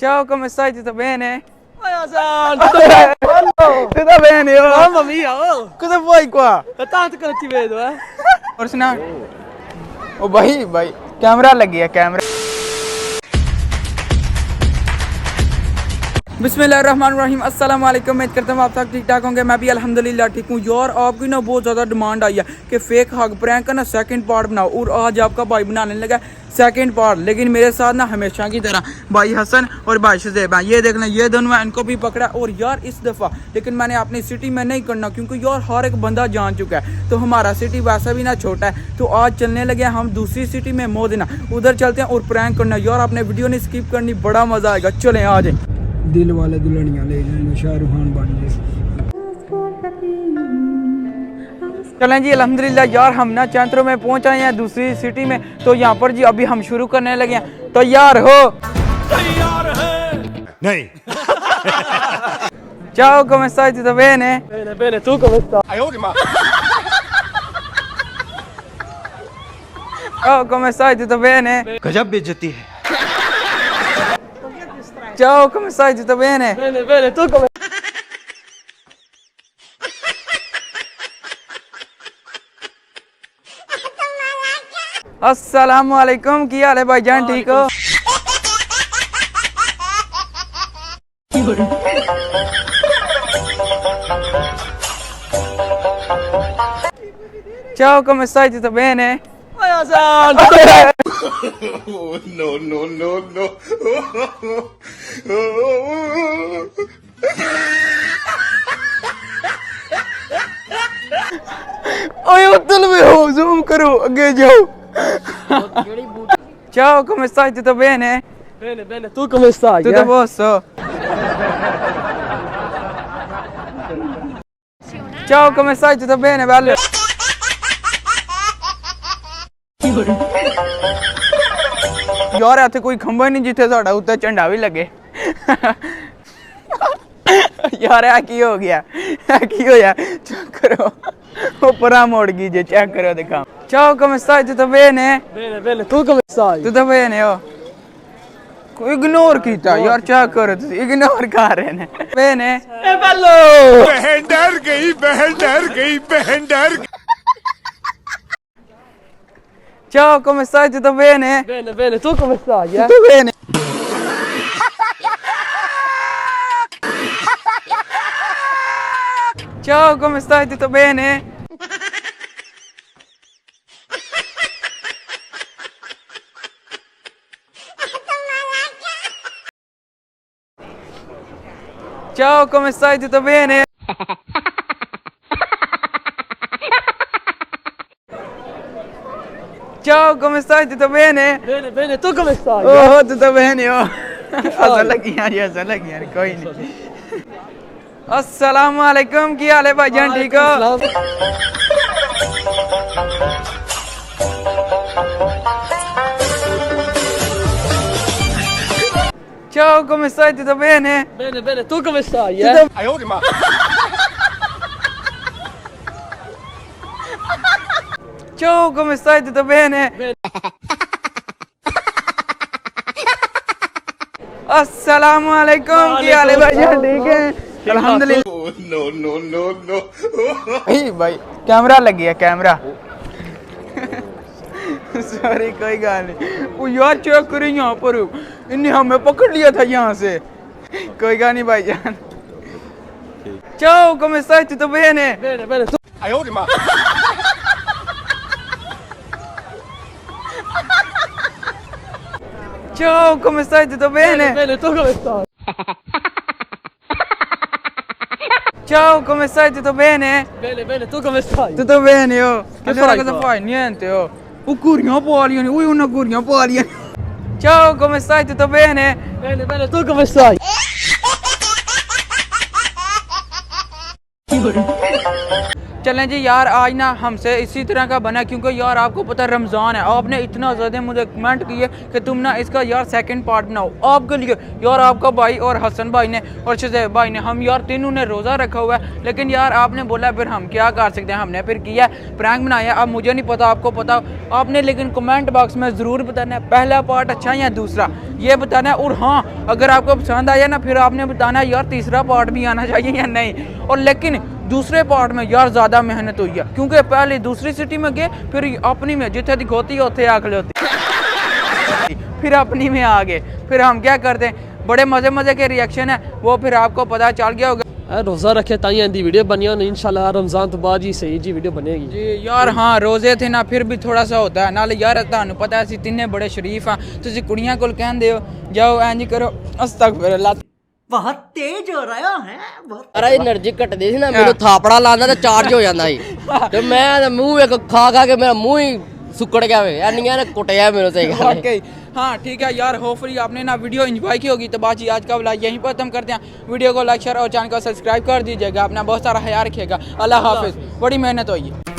Ciao, come stai? Tutto bene? San, Tutto bene, oh? mamma mia, oh! Cosa vuoi qua? È tanto che non ti vedo, eh! और सुना ओ भाई camera लग गया camera बिस्मिल्लाहिर्रहमानिर्रहीम अस्सलाम वालेकुम। उम्मीद करता हूँ आप सब ठीक ठाक होंगे। मैं भी अल्हम्दुलिल्लाह ठीक हूँ। यार आपकी ना बहुत ज़्यादा डिमांड आई है कि फेक हग प्रैंक का ना सेकंड पार्ट बनाओ, और आज आपका भाई बनाने लगा सेकंड पार्ट, लेकिन मेरे साथ ना हमेशा की तरह भाई हसन और भाई शुज़ैब हैं। ये देखना, ये दोनों हैं, इनको भी पकड़ा। और यार इस दफ़ा लेकिन मैंने अपनी सिटी में नहीं करना, क्योंकि यार हर एक बंदा जान चुका है, तो हमारा सिटी वैसा भी ना छोटा है। तो आज चलने लगे हम दूसरी सिटी में मोदिना, उधर चलते हैं और प्रैंक करना। यार आपने वीडियो नहीं स्किप करनी, बड़ा मज़ा आएगा। चलें आ जाए। दिल वाले दुल्हनिया ले जाएंगे, शाहरुख खान बन गए। चलें जी अल्हम्दुलिल्लाह। यार हम ना चैंत्रो में पहुंच आए हैं दूसरी सिटी में, तो यहाँ पर जी अभी हम शुरू करने लगे हैं। तैयार हो? Tayar hai! नहीं Ciao, come stai? Tutto bene? Bene, bene, tu come stai? Ciao, come stai? Tutto bene? गजब बेइज्जती है। Ciao, come stai? Tutto bene? Bene, bene, tu come अस्सलाम वालेकुम, की हाल है भाईजान, ठीक हो? Ciao, come stai? Tutto bene? San! No no no no ओए उतल में हो, जूम करो, आगे जाओ। Ciao, come stai? Tutto bene? Bene, bene, tu come stai? Tutto a posto? Ciao, come stai? Tutto bene, bello? यार ਇੱਥੇ ਕੋਈ ਖੰਭਾ ਨਹੀਂ ਜਿੱਥੇ ਸਾਡਾ ਉੱਤੇ ਝੰਡਾ ਵੀ ਲੱਗੇ। यार ਇਹ ਕੀ ਹੋ ਗਿਆ, ਇਹ ਕੀ ਹੋਇਆ? ਚੈੱਕ ਕਰੋ, ਉੱਪਰਾਂ ਮੁੜ ਗਈ ਜੇ, ਚੈੱਕ ਕਰੋ ਦਿਖਾ। Ciao, come stai? Tutto bene? Bene, bene, tu come stai? Tutto bene, oh? ਕੋਈ ਇਗਨੋਰ ਕੀਤਾ ਯਾਰ, ਚੈੱਕ ਕਰੋ ਤੁਸੀਂ, ਇਗਨੋਰ ਕਰ ਰਹੇ ਨੇ। Bene? È bello! बहन डर गई, बहन डर गई, बहन डर गई। Ciao, come stai? Tutto bene? Bene, bene, tu come stai? Tutto bene. Ciao, come stai? Tutto bene? Ciao, come stai? Tutto bene? Ciao, come stai? Tutto bene? Bene, bene, tu come stai? Oh, tutto bene, oh. हंसन लगी यार, ये हंसन लगी यार, कोई नहीं। अस्सलाम वालेकुम, की हाल है भाईजान, ठीक हो? Ciao, come stai? Tutto bene? Bene, bene, tu come stai? Ciao, come stai? Tutto bene? Bene. अस्सलाम वालेकुम, की हाल है भाईजान, ठीक है? अल्हम्दुलिल्लाह। नो नो नो नो भाई कैमरा लग गया, कैमरा। सॉरी, कोई गाल नहीं। वो यार चेक करो यहाँ पर, इन्हें हमें पकड़ लिया था यहाँ से। कोई गाल नहीं भाईजान। Ciao, come stai? Tutto bene? Bene, bene, tu Ciao, come stai? Tutto bene? bene, tu come stai? Ciao, come stai? Tutto bene? Bene, bene, tu come stai? Tutto bene, oh. Che Allora fai cosa qua? fai? Niente, oh. Curriamo poliani, una curriamo poliani. Ciao, come stai? Tutto bene? Bene, bene, tu come stai? चलें जी यार, आज ना हमसे इसी तरह का बना, क्योंकि यार आपको पता है रमज़ान है। आपने इतना ज़्यादा मुझे कमेंट किए कि तुम ना इसका यार सेकंड पार्ट बनाओ आपके लिए। यार आपका भाई और हसन भाई ने और शुज़ैब भाई ने, हम यार तीनों ने रोज़ा रखा हुआ है, लेकिन यार आपने बोला फिर हम क्या कर सकते हैं, हमने फिर किया प्रैंक बनाया। अब मुझे नहीं पता आपको पता आपने, लेकिन कमेंट बॉक्स में ज़रूर बताना है पहला पार्ट अच्छा है या दूसरा, ये बताना है। और हाँ, अगर आपको पसंद आया ना फिर आपने बताना है यार तीसरा पार्ट भी आना चाहिए या नहीं। और लेकिन दूसरे पार्ट में यार ज़्यादा मेहनत हुई है, क्योंकि पहले दूसरी सिटी में गए, फिर अपनी में जिथे दिखोती होते आखले होती फिर अपनी में आ गए। फिर हम क्या करते हैं, बड़े मज़े मज़े के रिएक्शन है वो फिर आपको पता चल गया होगा। रोज़ा रखे ताई आंदी वीडियो बनी होनी इंशाल्लाह रमज़ान तो बाद ही सही जी वीडियो बनेगी जी यार। हाँ रोज़े थे ना, फिर भी थोड़ा सा होता है नाले यार, तुहानू पता है असीं तिन्ने बड़े शरीफ हाँ, तुसीं कुड़ियां कोल कहंदे हो जाओ इंज करो अस्तगफिरुल्लाह। बहुत तेज हो रहा है बहुत ਅਰਾ એનર્ਜੀ ਘਟਦੀ ਸੀ ਨਾ, ਮੈਨੂੰ ਥਾਪੜਾ ਲਾਉਂਦਾ ਤੇ ਚਾਰਜ ਹੋ ਜਾਂਦਾ ਸੀ ਤੇ ਮੈਂ ਤਾਂ ਮੂੰਹ ਇੱਕ ਖਾ ਕੇ ਮੇਰਾ ਮੂੰਹ ਹੀ ਸੁੱਕੜ ਗਿਆ ਵੇ ਐਨੀਆਂ ਨੇ ਕੁੱਟਿਆ ਮੈਨੂੰ ਸਹੀ ਗੱਲ वाकई हाँ ठीक है यार। होपफुली आपने ना वीडियो एंजॉय की होगी। तो बात आज का व्लॉग यहीं पर खत्म करते हैं। वीडियो को लाइक शेयर और चैनल को सब्सक्राइब कर दीजिएगा। अपना बहुत सारा ख्याल रखिएगा। अल्लाह हाफिज़। बड़ी मेहनत हुई है।